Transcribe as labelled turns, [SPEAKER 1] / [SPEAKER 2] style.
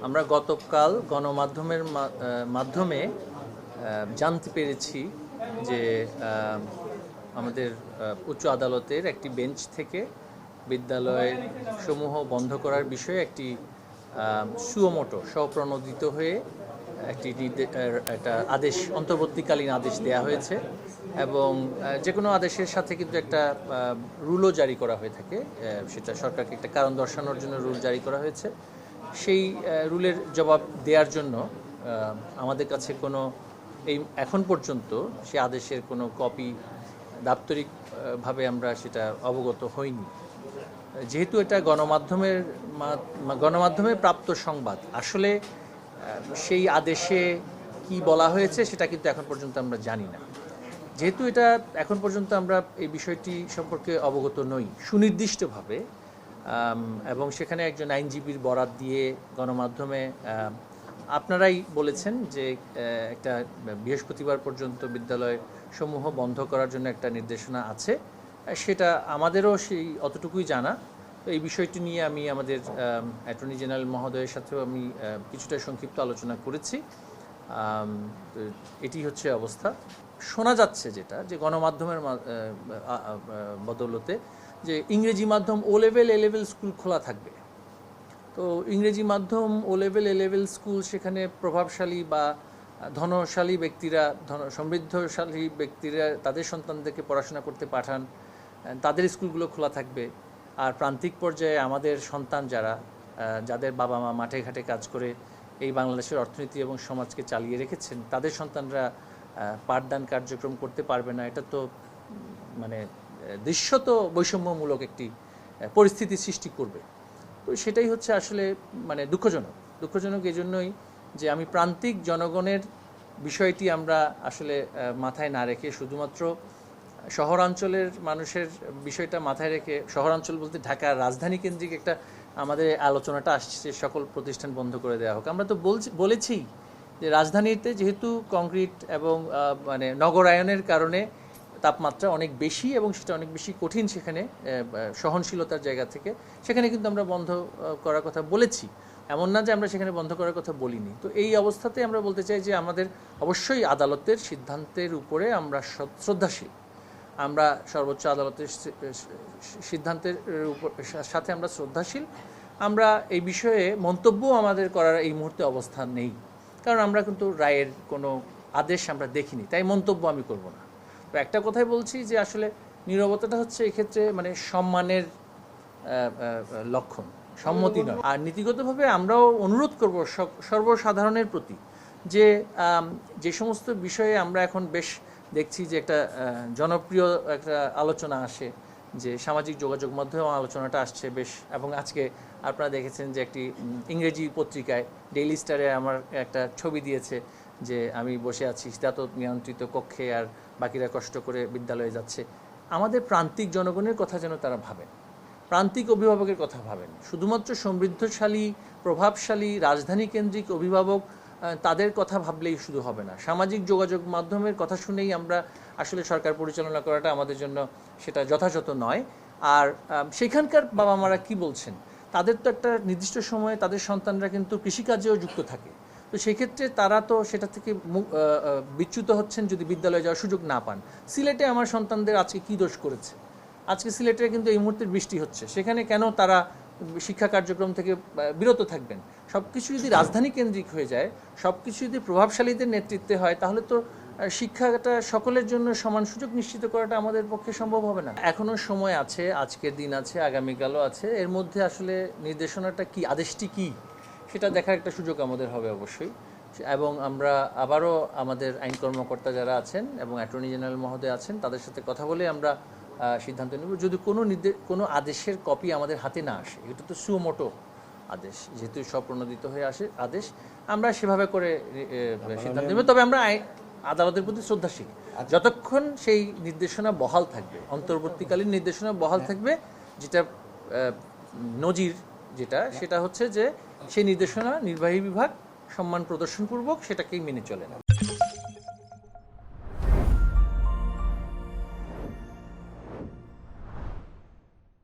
[SPEAKER 1] আমরা গতকাল গণমাধ্যমের মাধ্যমে জানতে পেরেছি যে আমাদের উচ্চ আদালতের একটি বেঞ্চ থেকে বিদ্যালয়ের সমূহ বন্ধ করার বিষয়ে একটি সুমোটো স্বপ্রণোদিত হয়ে একটা আদেশ, অন্তর্বর্তীকালীন আদেশ দেয়া হয়েছে এবং যে কোনো আদেশের সাথে কিন্তু একটা রুলও জারি করা হয়ে থাকে। সেটা সরকারকে একটা কারণ দর্শানোর জন্য রুল জারি করা হয়েছে। সেই রুলের জবাব দেওয়ার জন্য আমাদের কাছে কোনো এখন পর্যন্ত সে আদেশের কোনো কপি দাপ্তরিকভাবে আমরা সেটা অবগত হইনি। যেহেতু এটা গণমাধ্যমে প্রাপ্ত সংবাদ, আসলে সেই আদেশে কি বলা হয়েছে সেটা কিন্তু এখন পর্যন্ত আমরা জানি না। যেহেতু এটা এখন পর্যন্ত আমরা এই বিষয়টি সম্পর্কে অবগত নই সুনির্দিষ্টভাবে, এবং সেখানে একজন আইনজীবীর বরাত দিয়ে গণমাধ্যমে আপনারাই বলেছেন যে একটা বৃহস্পতিবার পর্যন্ত বিদ্যালয় সমূহ বন্ধ করার জন্য একটা নির্দেশনা আছে, সেটা আমাদেরও সেই অতটুকুই জানা। তো এই বিষয়টি নিয়ে আমি আমাদের অ্যাটর্নি জেনারেল মহোদয়ের সাথেও আমি কিছুটা সংক্ষিপ্ত আলোচনা করেছি। এটি হচ্ছে অবস্থা। শোনা যাচ্ছে যেটা, যে গণমাধ্যমের বদৌলতে যে ইংরেজি মাধ্যম ও লেভেল এ লেভেল স্কুল খোলা থাকবে। তো ইংরেজি মাধ্যম ও লেভেল এ লেভেল স্কুল, সেখানে প্রভাবশালী বা ধনশালী ব্যক্তিরা, সমৃদ্ধশালী ব্যক্তিরা তাদের সন্তানদেরকে পড়াশোনা করতে পাঠান, তাদের স্কুলগুলো খোলা থাকবে। আর প্রান্তিক পর্যায়ে আমাদের সন্তান যাদের বাবা মা মাঠে ঘাটে কাজ করে এই বাংলাদেশের অর্থনীতি এবং সমাজকে চালিয়ে রেখেছেন, তাদের সন্তানরা পাঠদান কার্যক্রম করতে পারবে না। এটা তো মানে দৃশ্যত বৈষম্যমূলক একটি পরিস্থিতি সৃষ্টি করবে। তো সেটাই হচ্ছে আসলে মানে দুঃখজনক এই জন্যই যে আমি প্রান্তিক জনগণের বিষয়টি আমরা আসলে মাথায় না রেখে শুধুমাত্র শহরাঞ্চলের মানুষের বিষয়টা মাথায় রেখে, শহরাঞ্চল বলতে ঢাকার রাজধানী কেন্দ্রিক একটা আমাদের আলোচনাটা আসছে সকল প্রতিষ্ঠান বন্ধ করে দেওয়া হোক। আমরা তো বলেছি যে রাজধানীতে যেহেতু কংক্রিট এবং মানে নগরায়নের কারণে তাপমাত্রা অনেক বেশি এবং সেটা অনেক বেশি কঠিন, সেখানে সহনশীলতার জায়গা থেকে সেখানে কিন্তু আমরা বন্ধ করার কথা বলেছি, এমন না যে আমরা সেখানে বন্ধ করার কথা বলিনি। তো এই অবস্থাতে আমরা বলতে চাই যে আমাদের অবশ্যই আদালতের সিদ্ধান্তের উপরে আমরা শ্রদ্ধাশীল, আমরা সর্বোচ্চ আদালতের সিদ্ধান্তের সাথে আমরা শ্রদ্ধাশীল। আমরা এই বিষয়ে মন্তব্য আমাদের করার এই মুহূর্তে অবস্থান নেই, কারণ আমরা কিন্তু রায়ের কোনো আদেশ আমরা দেখিনি, তাই মন্তব্য আমি করব না। তো একটা কথাই বলছি যে আসলে নীরবতাটা হচ্ছে এক্ষেত্রে মানে সম্মানের লক্ষণ, সম্মতি নয়। আর নীতিগতভাবে আমরাও অনুরোধ করব সর্বসাধারণের প্রতি যে সমস্ত বিষয়ে আমরা এখন বেশ দেখছি যে একটা জনপ্রিয় একটা আলোচনা আসে, যে সামাজিক যোগাযোগ মাধ্যমেও আলোচনাটা আসছে বেশ। এবং আজকে আপনারা দেখেছেন যে একটি ইংরেজি পত্রিকায় ডেইলি স্টারে আমার একটা ছবি দিয়েছে যে আমি বসে আছি শীতাতপ নিয়ন্ত্রিত কক্ষে আর বাকিরা কষ্ট করে বিদ্যালয়ে যাচ্ছে। আমাদের প্রান্তিক জনগণের কথা যেন তারা ভাবেন, প্রান্তিক অভিভাবকের কথা ভাবেন। শুধুমাত্র সমৃদ্ধশালী প্রভাবশালী রাজধানী কেন্দ্রিক অভিভাবক তাদের কথা ভাবলেই শুধু হবে না, সামাজিক যোগাযোগ মাধ্যমের কথা শুনেই আমরা আসলে সরকার পরিচালনা করাটা আমাদের জন্য সেটা যথাযথ নয়। আর সেখানকার বাবা মারা কি বলছেন, তাদের তো একটা নির্দিষ্ট সময়ে তাদের সন্তানরা কিন্তু কৃষিকাজেও যুক্ত থাকে। তো সেক্ষেত্রে তারা তো সেটা থেকে বিচ্যুত হচ্ছেন যদি বিদ্যালয়ে যাওয়ার সুযোগ না পান। সিলেটে আমার সন্তানদের আজকে কী দোষ করেছে? আজকে সিলেটে কিন্তু এই মুহূর্তে বৃষ্টি হচ্ছে, সেখানে কেন তারা শিক্ষা কার্যক্রম থেকে বিরত থাকবেন? সব কিছু যদি রাজধানী কেন্দ্রিক হয়ে যায়, সব কিছু যদি প্রভাবশালীদের নেতৃত্বে হয়, তাহলে তো শিক্ষাটা সকলের জন্য সমান সুযোগ নিশ্চিত করাটা আমাদের পক্ষে সম্ভব হবে না। এখনও সময় আছে, আজকের দিন আছে, আগামীকালও আছে। এর মধ্যে আসলে নির্দেশনাটা কি, আদেশটি কি, সেটা দেখার একটা সুযোগ আমাদের হবে অবশ্যই। এবং আমরা আবারও আমাদের আইন কর্মকর্তা যারা আছেন এবং অ্যাটর্নি জেনারেল মহোদয় আছেন, তাদের সাথে কথা বলে আমরা সিদ্ধান্ত নেব। যদি কোনো আদেশের কপি আমাদের হাতে না আসে, এটা তো সুমোটো আদেশ, যেহেতু স্বপ্রণোদিত হয়ে আসে আদেশ, আমরা সেভাবে করে সিদ্ধান্ত নেব। তবে আমরা আদালতের প্রতি শ্রদ্ধাশীল, যতক্ষণ সেই নির্দেশনা বহাল থাকবে, অন্তর্বর্তীকালীন নির্দেশনা বহাল থাকবে, যেটা নজির সেটা হচ্ছে যে সেই নির্দেশনা নির্বাহী বিভাগ সম্মান প্রদর্শনপূর্বক সেটাকেই মেনে চলে না।